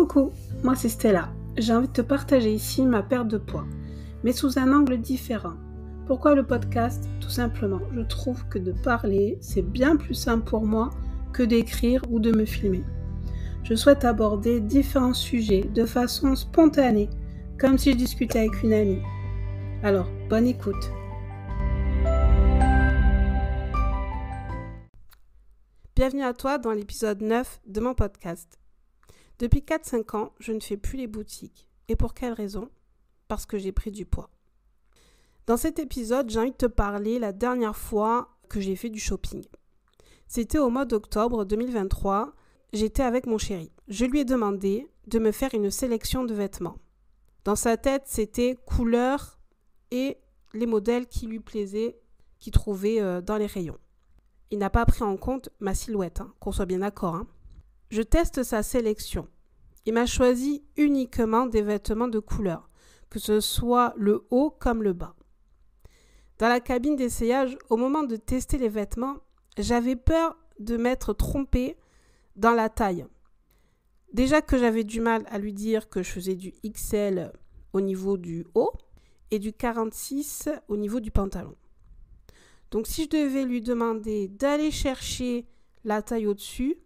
Coucou, moi c'est Stella. J'ai envie de te partager ici ma perte de poids, mais sous un angle différent. Pourquoi le podcast ? Tout simplement, je trouve que de parler, c'est bien plus simple pour moi que d'écrire ou de me filmer. Je souhaite aborder différents sujets de façon spontanée, comme si je discutais avec une amie. Alors, bonne écoute. Bienvenue à toi dans l'épisode 9 de mon podcast. Depuis 4-5 ans, je ne fais plus les boutiques. Et pour quelle raison ? Parce que j'ai pris du poids. Dans cet épisode, j'ai envie de te parler la dernière fois que j'ai fait du shopping. C'était au mois d'octobre 2023. J'étais avec mon chéri. Je lui ai demandé de me faire une sélection de vêtements. Dans sa tête, c'était couleurs et les modèles qui lui plaisaient, qu'il trouvait dans les rayons. Il n'a pas pris en compte ma silhouette, qu'on soit bien d'accord. Je teste sa sélection. Il m'a choisi uniquement des vêtements de couleur, que ce soit le haut comme le bas. Dans la cabine d'essayage, au moment de tester les vêtements, j'avais peur de m'être trompée dans la taille. Déjà que j'avais du mal à lui dire que je faisais du XL au niveau du haut et du 46 au niveau du pantalon. Donc si je devais lui demander d'aller chercher la taille au-dessus,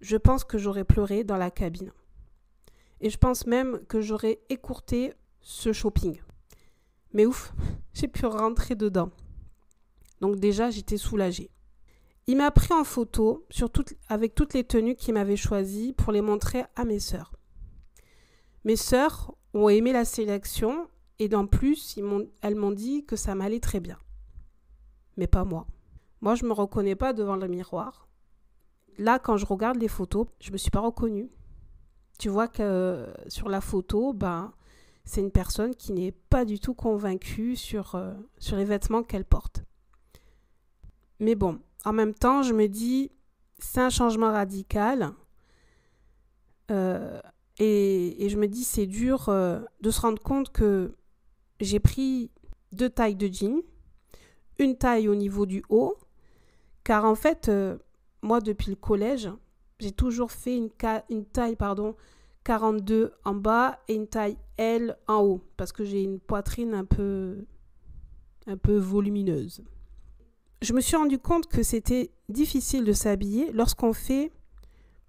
je pense que j'aurais pleuré dans la cabine. Et je pense même que j'aurais écourté ce shopping. Mais ouf, j'ai pu rentrer dedans. Donc déjà, j'étais soulagée. Il m'a pris en photo avec toutes les tenues qu'il m'avait choisies pour les montrer à mes sœurs. Mes sœurs ont aimé la sélection et en plus, elles m'ont dit que ça m'allait très bien. Mais pas moi. Moi, je ne me reconnais pas devant le miroir. Là, quand je regarde les photos, je ne me suis pas reconnue. Tu vois que sur la photo, c'est une personne qui n'est pas du tout convaincue sur les vêtements qu'elle porte. Mais bon, en même temps, je me dis, c'est un changement radical. Et je me dis, c'est dur de se rendre compte que j'ai pris 2 tailles de jeans, une taille au niveau du haut, car en fait, moi, depuis le collège, j'ai toujours fait une taille 42 en bas et une taille L en haut, parce que j'ai une poitrine un peu volumineuse. Je me suis rendu compte que c'était difficile de s'habiller lorsqu'on fait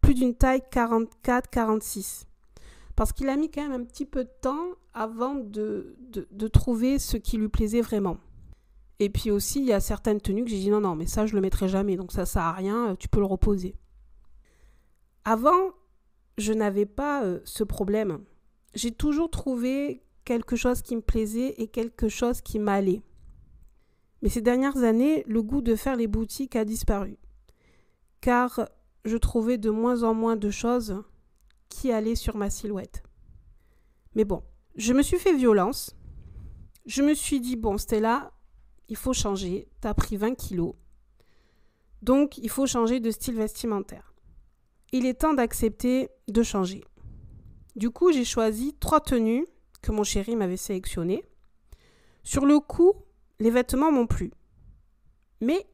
plus d'une taille 44-46. Parce qu'il a mis quand même un petit peu de temps avant de trouver ce qui lui plaisait vraiment. Et puis aussi, il y a certaines tenues que j'ai dit non, mais ça, je le mettrai jamais, donc ça sert à rien, tu peux le reposer. Avant, je n'avais pas ce problème. J'ai toujours trouvé quelque chose qui me plaisait et quelque chose qui m'allait. Mais ces dernières années, le goût de faire les boutiques a disparu. Car je trouvais de moins en moins de choses qui allaient sur ma silhouette. Mais bon, je me suis fait violence. Je me suis dit, bon, Stella, il faut changer, tu as pris 20 kilos, donc il faut changer de style vestimentaire. Il est temps d'accepter de changer. Du coup, j'ai choisi 3 tenues que mon chéri m'avait sélectionnées. Sur le coup, les vêtements m'ont plu. Mais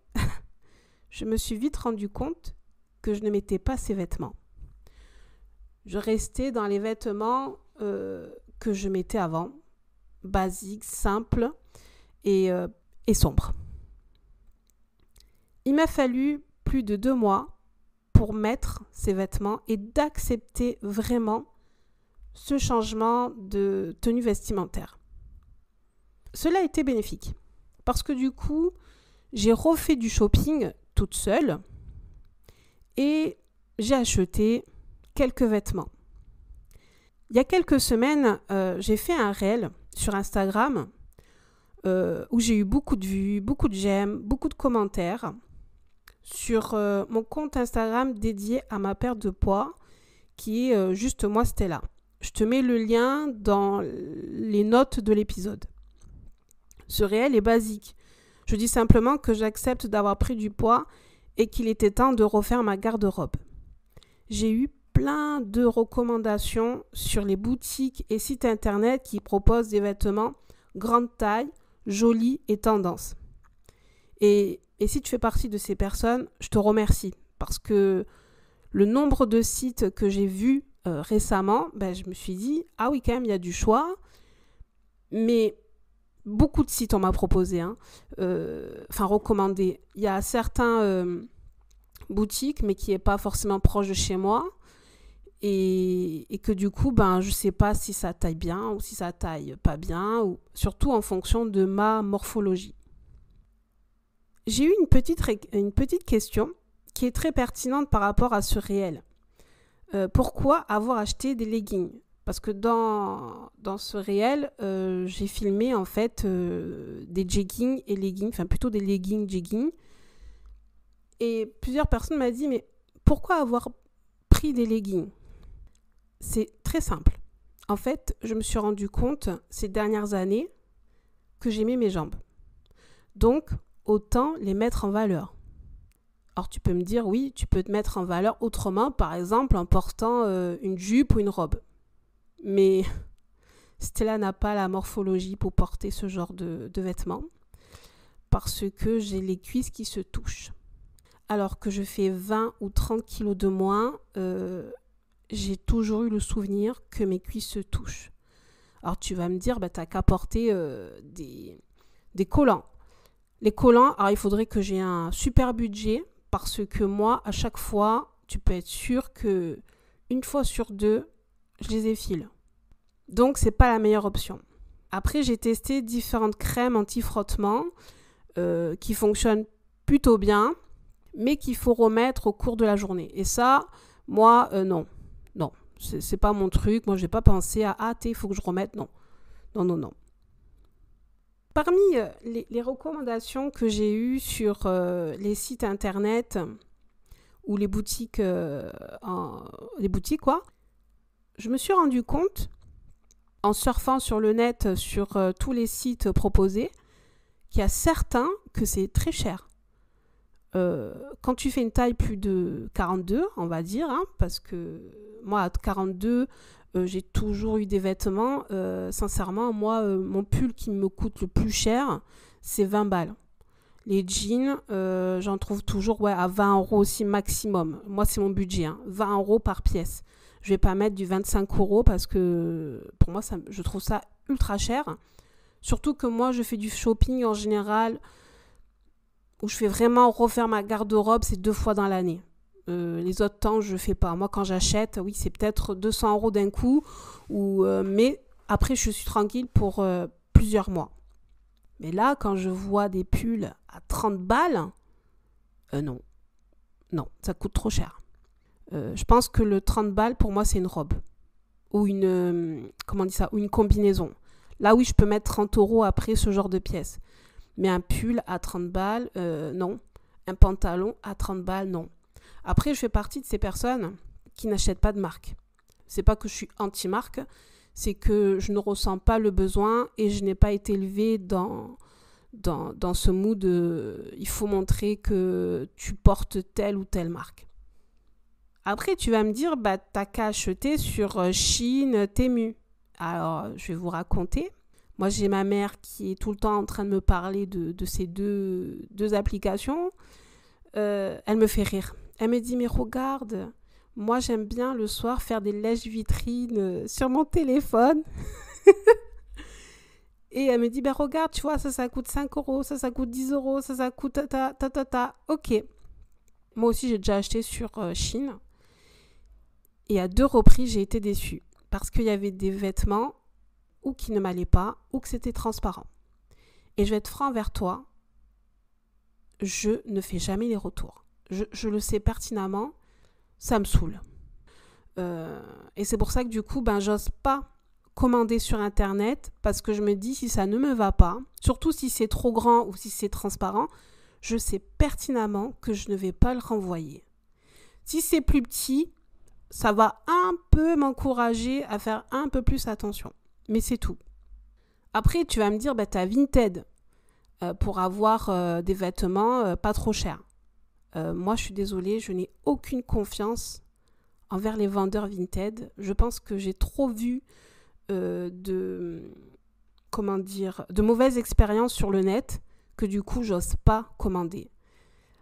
je me suis vite rendu compte que je ne mettais pas ces vêtements. Je restais dans les vêtements que je mettais avant, basiques, simples et sombre. Il m'a fallu plus de 2 mois pour mettre ces vêtements et d'accepter vraiment ce changement de tenue vestimentaire. Cela a été bénéfique parce que du coup, j'ai refait du shopping toute seule et j'ai acheté quelques vêtements. Il y a quelques semaines, j'ai fait un reel sur Instagram où j'ai eu beaucoup de vues, beaucoup de j'aime, beaucoup de commentaires sur mon compte Instagram dédié à ma perte de poids qui est juste moi Stella. Je te mets le lien dans les notes de l'épisode. Ce réel est basique. Je dis simplement que j'accepte d'avoir pris du poids et qu'il était temps de refaire ma garde-robe. J'ai eu plein de recommandations sur les boutiques et sites internet qui proposent des vêtements grande taille, jolie et tendance. Et si tu fais partie de ces personnes, je te remercie parce que le nombre de sites que j'ai vus récemment, je me suis dit, ah oui, quand même, il y a du choix. Mais beaucoup de sites, on m'a proposé, recommandé. Il y a certains boutiques, mais qui n'est pas forcément proche de chez moi. Et que du coup, je ne sais pas si ça taille bien ou si ça taille pas bien, ou surtout en fonction de ma morphologie. J'ai eu une petite question qui est très pertinente par rapport à ce réel. Pourquoi avoir acheté des leggings ? Parce que dans ce réel, j'ai filmé en fait des jeggings et leggings, enfin plutôt des leggings jeggings. Et plusieurs personnes m'ont dit, mais pourquoi avoir pris des leggings ? C'est très simple. En fait, je me suis rendu compte ces dernières années que j'aimais mes jambes. Donc, autant les mettre en valeur. Alors, tu peux me dire, oui, tu peux te mettre en valeur autrement, par exemple en portant une jupe ou une robe. Mais Stella n'a pas la morphologie pour porter ce genre de vêtements parce que j'ai les cuisses qui se touchent. Alors que je fais 20 ou 30 kilos de moins, j'ai toujours eu le souvenir que mes cuisses se touchent. Alors tu vas me dire, t'as qu'à porter des collants. Les collants, alors il faudrait que j'ai un super budget parce que moi, à chaque fois, tu peux être sûr que une fois sur deux, je les effile. Donc, c'est pas la meilleure option. Après, j'ai testé différentes crèmes anti-frottement qui fonctionnent plutôt bien, mais qu'il faut remettre au cours de la journée. Et ça, moi, non. Non, c'est pas mon truc. Moi, je vais pas penser à « il faut que je remette ». Non. Non. Parmi les recommandations que j'ai eues sur les sites internet ou les boutiques, je me suis rendu compte, en surfant sur le net, sur tous les sites proposés, qu'il y a certains que c'est très cher. Quand tu fais une taille plus de 42, on va dire, parce que moi, à 42, j'ai toujours eu des vêtements. Sincèrement, moi, mon pull qui me coûte le plus cher, c'est 20 balles. Les jeans, j'en trouve toujours à 20 € aussi maximum. Moi, c'est mon budget, 20 € par pièce. Je ne vais pas mettre du 25 € parce que pour moi, je trouve ça ultra cher. Surtout que moi, je fais du shopping en général où je fais vraiment refaire ma garde-robe, c'est 2 fois dans l'année. Les autres temps, je ne fais pas. Moi, quand j'achète, oui, c'est peut-être 200 € d'un coup. Mais après, je suis tranquille pour plusieurs mois. Mais là, quand je vois des pulls à 30 balles, non, ça coûte trop cher. Je pense que le 30 balles, pour moi, c'est une robe. Ou une combinaison. Là, oui, je peux mettre 30 € après ce genre de pièces. Mais un pull à 30 balles, non. Un pantalon à 30 balles, non. Après, je fais partie de ces personnes qui n'achètent pas de marque. C'est pas que je suis anti-marque, c'est que je ne ressens pas le besoin et je n'ai pas été élevée dans ce mood il faut montrer que tu portes telle ou telle marque. Après, tu vas me dire, t'as qu'à acheter sur Shein, Temu. Alors, je vais vous raconter. Moi, j'ai ma mère qui est tout le temps en train de me parler de ces deux applications. Elle me fait rire. Elle me dit, mais regarde, moi, j'aime bien le soir faire des lèche-vitrines sur mon téléphone. Et elle me dit, regarde, tu vois, ça coûte 5 €, ça coûte 10 €, ça coûte ta. Ok. Moi aussi, j'ai déjà acheté sur Shein. Et à 2 reprises, j'ai été déçue. Parce qu'il y avait des vêtements ou qui ne m'allaient pas, ou que c'était transparent. Et je vais être franc envers toi, je ne fais jamais les retours. Je le sais pertinemment, ça me saoule. Et c'est pour ça que du coup, j'ose pas commander sur Internet, parce que je me dis, si ça ne me va pas, surtout si c'est trop grand ou si c'est transparent, je sais pertinemment que je ne vais pas le renvoyer. Si c'est plus petit, ça va un peu m'encourager à faire un peu plus attention. Mais c'est tout. Après, tu vas me dire, t'as Vinted pour avoir des vêtements pas trop chers. Moi, je suis désolée, je n'ai aucune confiance envers les vendeurs Vinted. Je pense que j'ai trop vu de mauvaises expériences sur le net que du coup, j'ose pas commander.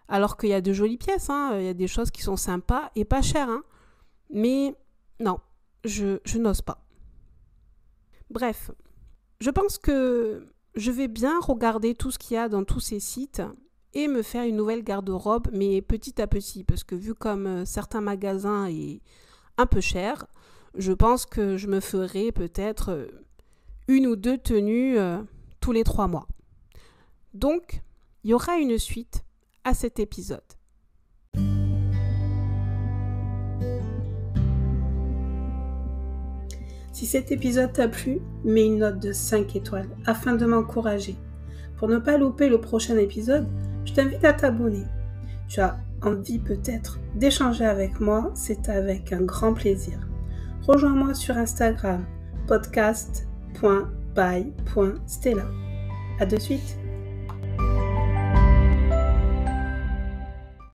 Alors qu'il y a de jolies pièces, il y a des choses qui sont sympas et pas chères. Mais non, je n'ose pas. Bref, je pense que je vais bien regarder tout ce qu'il y a dans tous ces sites et me faire une nouvelle garde-robe, mais petit à petit, parce que vu comme certains magasins est un peu cher, je pense que je me ferai peut-être 1 ou 2 tenues tous les 3 mois. Donc, il y aura une suite à cet épisode. Si cet épisode t'a plu, mets une note de 5 étoiles afin de m'encourager. Pour ne pas louper le prochain épisode, je t'invite à t'abonner. Tu as envie peut-être d'échanger avec moi, c'est avec un grand plaisir. Rejoins-moi sur Instagram, podcast.by.stella. À de suite.